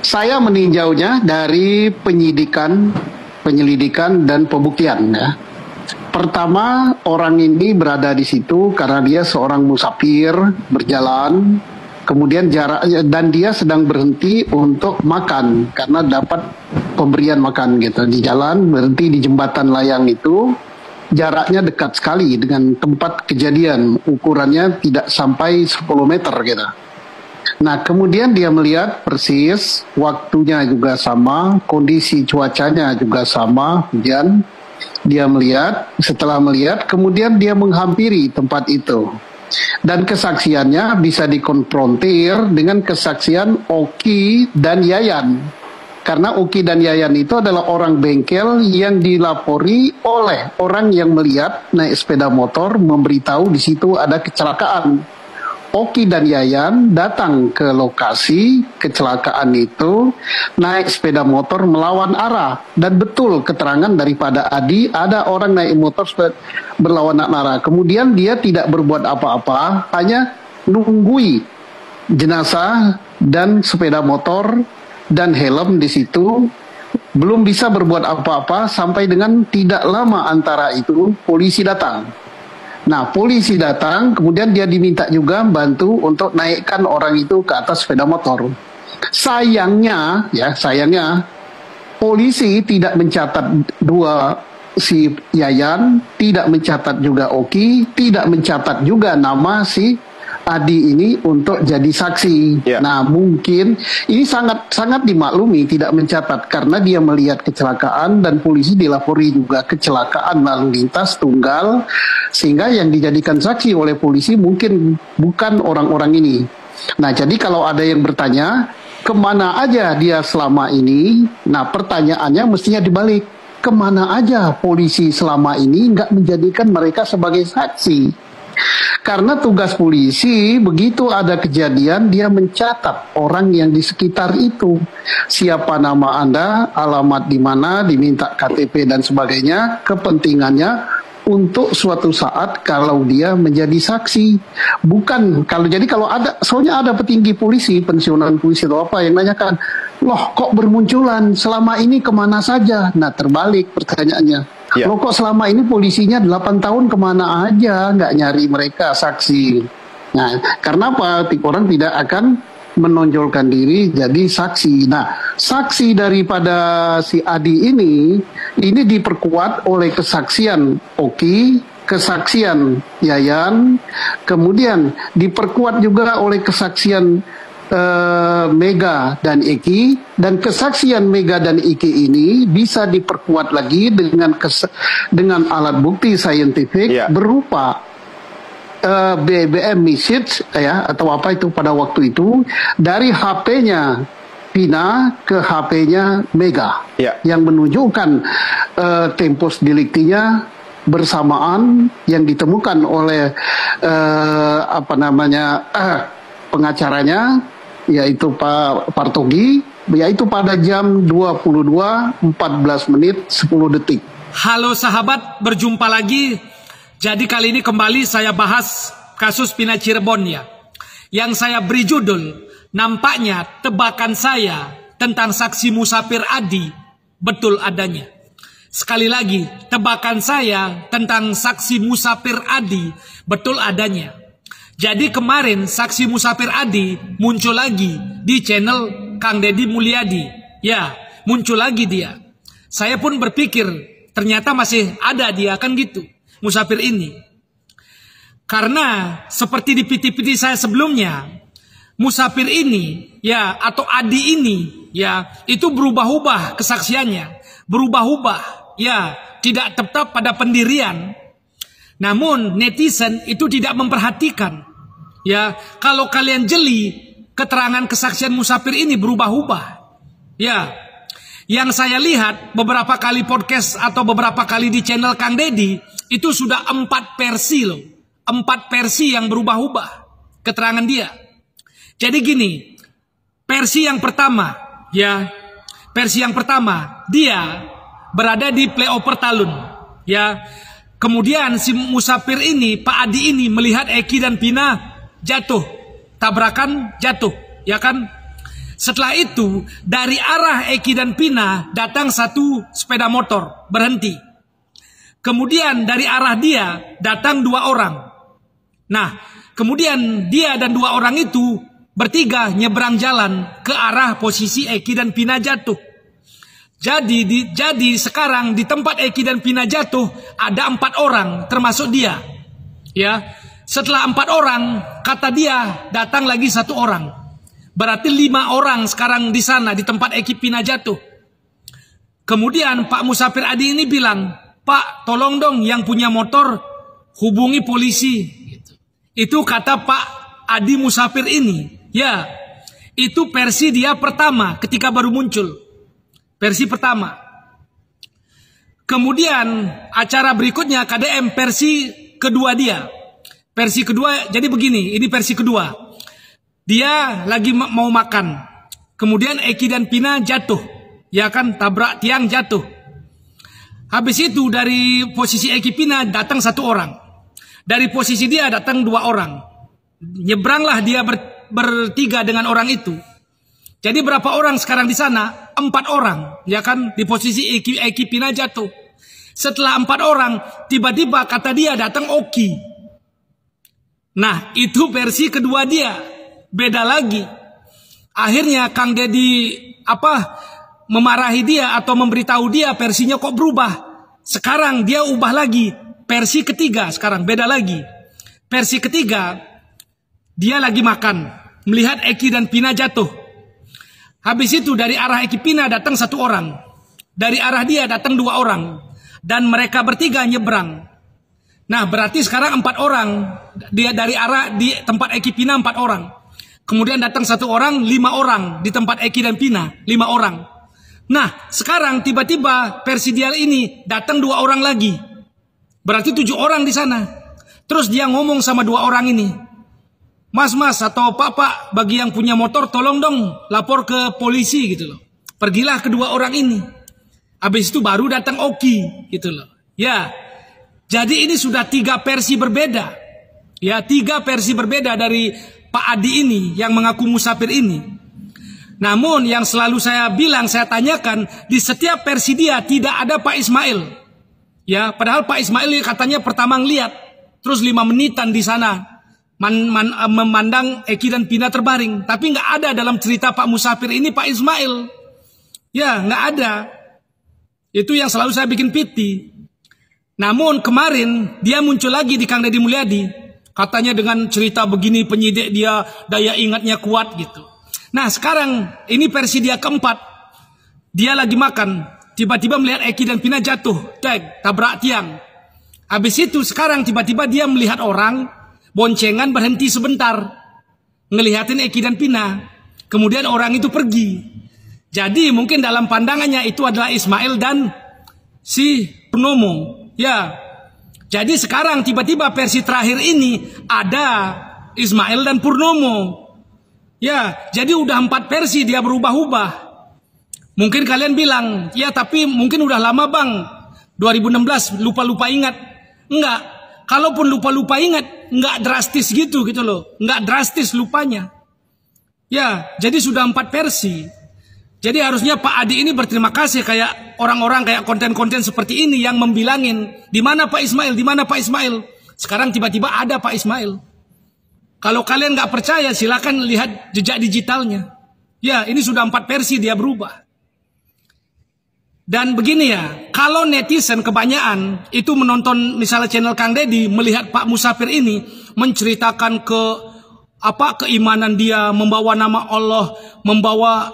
Saya meninjaunya dari penyelidikan dan pembuktian ya. Pertama, orang ini berada di situ karena dia seorang musafir berjalan, kemudian jaraknya dan dia sedang berhenti untuk makan karena dapat pemberian makan gitu di jalan, berhenti di jembatan layang itu. Jaraknya dekat sekali dengan tempat kejadian, ukurannya tidak sampai 10 meter gitu. Nah, kemudian dia melihat persis, waktunya juga sama, kondisi cuacanya juga sama, hujan. Dia melihat, setelah melihat, kemudian dia menghampiri tempat itu. Dan kesaksiannya bisa dikonfrontir dengan kesaksian Oki dan Yayan. Karena Uki dan Yayan itu adalah orang bengkel yang dilapori oleh orang yang melihat naik sepeda motor memberitahu di situ ada kecelakaan. Oki dan Yayan datang ke lokasi kecelakaan itu naik sepeda motor melawan arah, dan betul keterangan daripada Adi ada orang naik motor berlawanan arah. Kemudian dia tidak berbuat apa-apa, hanya nunggui jenazah dan sepeda motor dan helm di situ, belum bisa berbuat apa-apa sampai dengan tidak lama antara itu polisi datang. Nah, polisi datang, kemudian dia diminta juga bantu untuk naikkan orang itu ke atas sepeda motor. Sayangnya, polisi tidak mencatat si Yayan, tidak mencatat juga Oki, tidak mencatat juga nama si Adi ini untuk jadi saksi. Nah, mungkin ini sangat dimaklumi tidak mencatat karena dia melihat kecelakaan dan polisi dilapori juga kecelakaan lalu lintas tunggal, sehingga yang dijadikan saksi oleh polisi mungkin bukan orang-orang ini. Nah, jadi kalau ada yang bertanya kemana aja dia selama ini, nah pertanyaannya mestinya dibalik, kemana aja polisi selama ini nggak menjadikan mereka sebagai saksi. Karena tugas polisi begitu ada kejadian dia mencatat orang yang di sekitar itu, siapa nama Anda, alamat di mana, diminta KTP dan sebagainya, kepentingannya untuk suatu saat kalau dia menjadi saksi. Bukan kalau ada, soalnya ada petinggi polisi, pensiunan polisi atau apa yang nanyakan, loh kok bermunculan selama ini kemana saja? Nah, terbalik pertanyaannya. Loh kok selama ini polisinya 8 tahun kemana aja, nggak nyari mereka saksi. Nah, karena apa? Orang tidak akan menonjolkan diri jadi saksi. Nah, saksi daripada si Adi ini diperkuat oleh kesaksian Oki, kesaksian Yayan, kemudian diperkuat juga oleh kesaksian Mega dan Eki, dan kesaksian Mega dan Eki ini bisa diperkuat lagi dengan alat bukti saintifik berupa BBM message atau apa itu pada waktu itu dari HP-nya Pina ke HP-nya Mega yang menunjukkan tempus deliktinya bersamaan yang ditemukan oleh pengacaranya, yaitu Pak Partogi, yaitu pada jam 22:14:10. Halo sahabat, berjumpa lagi. Jadi kali ini kembali saya bahas kasus Pina Cirebon ya. Yang saya beri judul, nampaknya tebakan saya tentang saksi musafir Adi betul adanya. Sekali lagi, tebakan saya tentang saksi musafir Adi betul adanya. Jadi kemarin saksi musafir Adi muncul lagi di channel Kang Deddy Mulyadi. Ya, muncul lagi dia. Saya pun berpikir ternyata masih ada dia, kan gitu, musafir ini. Karena seperti di PT-PT saya sebelumnya, musafir ini ya atau Adi ini ya itu berubah-ubah kesaksiannya, berubah-ubah ya, tidak tetap pada pendirian. Namun netizen itu tidak memperhatikan. Ya, kalau kalian jeli, keterangan kesaksian musafir ini berubah-ubah. Ya, yang saya lihat beberapa kali podcast atau beberapa kali di channel Kang Deddy, itu sudah 4 versi loh. 4 versi yang berubah-ubah keterangan dia. Jadi gini, versi yang pertama, ya, versi yang pertama, dia berada di playover Talun. Ya, kemudian si musafir ini, Pak Adi ini melihat Eki dan Pina jatuh, tabrakan jatuh, ya kan? Setelah itu dari arah Eki dan Pina datang satu sepeda motor berhenti. Kemudian dari arah dia datang 2 orang. Nah, kemudian dia dan 2 orang itu bertiga nyebrang jalan ke arah posisi Eki dan Pina jatuh. Jadi sekarang di tempat Eki dan Pina jatuh ada 4 orang termasuk dia. Ya, setelah 4 orang kata dia datang lagi 1 orang. Berarti 5 orang sekarang di sana di tempat Eki Pina jatuh. Kemudian Pak Musafir Adi ini bilang, "Pak, tolong dong yang punya motor hubungi polisi." Itu kata Pak Adi Musafir ini. Ya, itu versi dia pertama ketika baru muncul. Versi pertama. Kemudian acara berikutnya KDM versi kedua dia. Versi kedua jadi begini, ini versi kedua. Dia lagi mau makan. Kemudian Eki dan Pina jatuh. Ya kan, tabrak tiang jatuh. Habis itu dari posisi Eki Pina datang 1 orang. Dari posisi dia datang 2 orang. Nyebranglah dia bertiga dengan orang itu. Jadi berapa orang sekarang di sana? 4 orang, ya kan? Di posisi Eki Pina jatuh. Setelah 4 orang, tiba-tiba kata dia datang Oki. Nah, itu versi kedua dia. Beda lagi. Akhirnya Kang Deddy memarahi dia atau memberitahu dia versinya kok berubah. Sekarang dia ubah lagi. Versi ketiga sekarang beda lagi. Versi ketiga, dia lagi makan, melihat Eki dan Pina jatuh. Habis itu dari arah Eki Pina datang 1 orang. Dari arah dia datang 2 orang. Dan mereka bertiga nyebrang. Nah, berarti sekarang 4 orang. Dia dari arah di tempat Eki Pina 4 orang. Kemudian datang 1 orang, 5 orang di tempat Eki dan Pina, 5 orang. Nah, sekarang tiba-tiba versi dia ini datang 2 orang lagi. Berarti 7 orang di sana. Terus dia ngomong sama 2 orang ini. Mas atau Pak, bagi yang punya motor tolong dong lapor ke polisi gitu loh. Pergilah kedua orang ini. Habis itu baru datang Oki gitu loh. Ya. Jadi ini sudah 3 versi berbeda. Ya, 3 versi berbeda dari Pak Adi ini yang mengaku musafir ini. Namun yang selalu saya bilang, saya tanyakan, di setiap versi dia tidak ada Pak Ismail. Ya, padahal Pak Ismail katanya pertama ngeliat, terus 5 menitan di sana. Memandang Eki dan Pina terbaring. Tapi nggak ada dalam cerita Pak Musafir ini Pak Ismail. Ya, nggak ada. Itu yang selalu saya bikin piti. Namun kemarin dia muncul lagi di Kang Deddy Mulyadi. Katanya dengan cerita begini penyidik dia daya ingatnya kuat gitu. Nah sekarang ini versi dia keempat. Dia lagi makan. Tiba-tiba melihat Eki dan Pina jatuh. Tabrak tiang. Habis itu sekarang tiba-tiba dia melihat orang boncengan berhenti sebentar, ngelihatin Eki dan Pina. Kemudian orang itu pergi. Jadi mungkin dalam pandangannya itu adalah Ismail dan si Purnomo. Ya. Jadi sekarang tiba-tiba versi terakhir ini ada Ismail dan Purnomo. Ya, jadi udah 4 versi dia berubah-ubah. Mungkin kalian bilang, ya tapi mungkin udah lama bang. 2016 lupa-lupa ingat. Enggak. Kalaupun lupa-lupa ingat, nggak drastis gitu loh. Nggak drastis lupanya. Ya, jadi sudah 4 versi. Jadi harusnya Pak Adi ini berterima kasih kayak orang-orang kayak konten-konten seperti ini yang membilangin, di mana Pak Ismail, di mana Pak Ismail. Sekarang tiba-tiba ada Pak Ismail. Kalau kalian nggak percaya, silakan lihat jejak digitalnya. Ya, ini sudah 4 versi dia berubah. Dan begini ya, kalau netizen kebanyakan itu menonton misalnya channel Kang Deddy, melihat Pak Musafir ini menceritakan keimanan dia, membawa nama Allah, membawa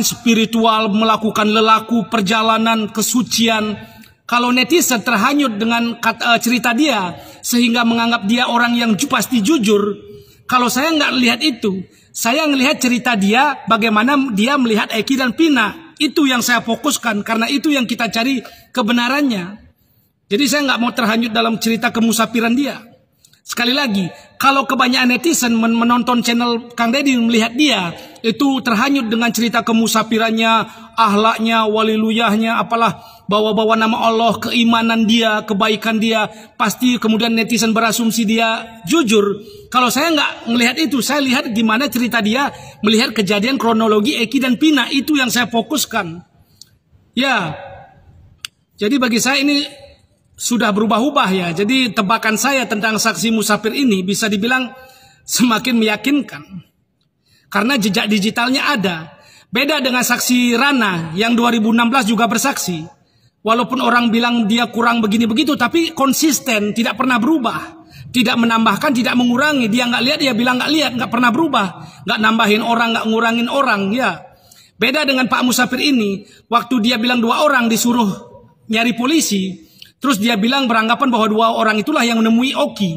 spiritual, melakukan lelaku, perjalanan, kesucian. Kalau netizen terhanyut dengan cerita dia, sehingga menganggap dia orang yang pasti jujur. Kalau saya nggak lihat itu, saya ngelihat cerita dia, bagaimana dia melihat Eki dan Pina. Itu yang saya fokuskan, karena itu yang kita cari kebenarannya. Jadi saya nggak mau terhanyut dalam cerita kemusafiran dia. Sekali lagi, kalau kebanyakan netizen menonton channel Kang Deddy, melihat dia itu terhanyut dengan cerita kemusafirannya, akhlaknya, waliluyahnya, apalah, bawa-bawa nama Allah, keimanan dia, kebaikan dia, pasti kemudian netizen berasumsi dia jujur. Kalau saya nggak melihat itu, saya lihat gimana cerita dia, melihat kejadian kronologi Eki dan Pina, itu yang saya fokuskan. Ya, jadi bagi saya ini sudah berubah-ubah ya. Jadi tebakan saya tentang saksi musafir ini bisa dibilang semakin meyakinkan. Karena jejak digitalnya ada. Beda dengan saksi Rana yang 2016 juga bersaksi. Walaupun orang bilang dia kurang begini-begitu, tapi konsisten, tidak pernah berubah. Tidak menambahkan, tidak mengurangi. Dia nggak lihat, dia bilang nggak lihat, nggak pernah berubah. Nggak nambahin orang, nggak ngurangin orang, ya. Beda dengan Pak Musafir ini, waktu dia bilang 2 orang disuruh nyari polisi, terus dia bilang beranggapan bahwa 2 orang itulah yang menemui Oki.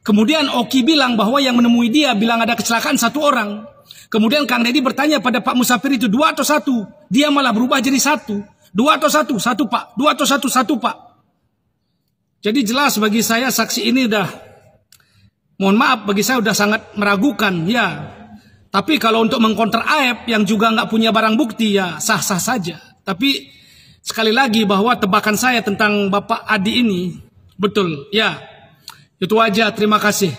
Kemudian Oki bilang bahwa yang menemui dia bilang ada kecelakaan 1 orang. Kemudian Kang Deddy bertanya pada Pak Musafir itu 2 atau 1. Dia malah berubah jadi 1. 2 atau 1? 1 Pak. 2 atau 1? 1 Pak. Jadi jelas bagi saya saksi ini udah, mohon maaf, bagi saya udah sangat meragukan ya. Tapi kalau untuk mengkonter Aep yang juga nggak punya barang bukti ya sah-sah saja. Tapi sekali lagi bahwa tebakan saya tentang Bapak Adi ini betul, ya. Itu aja, terima kasih.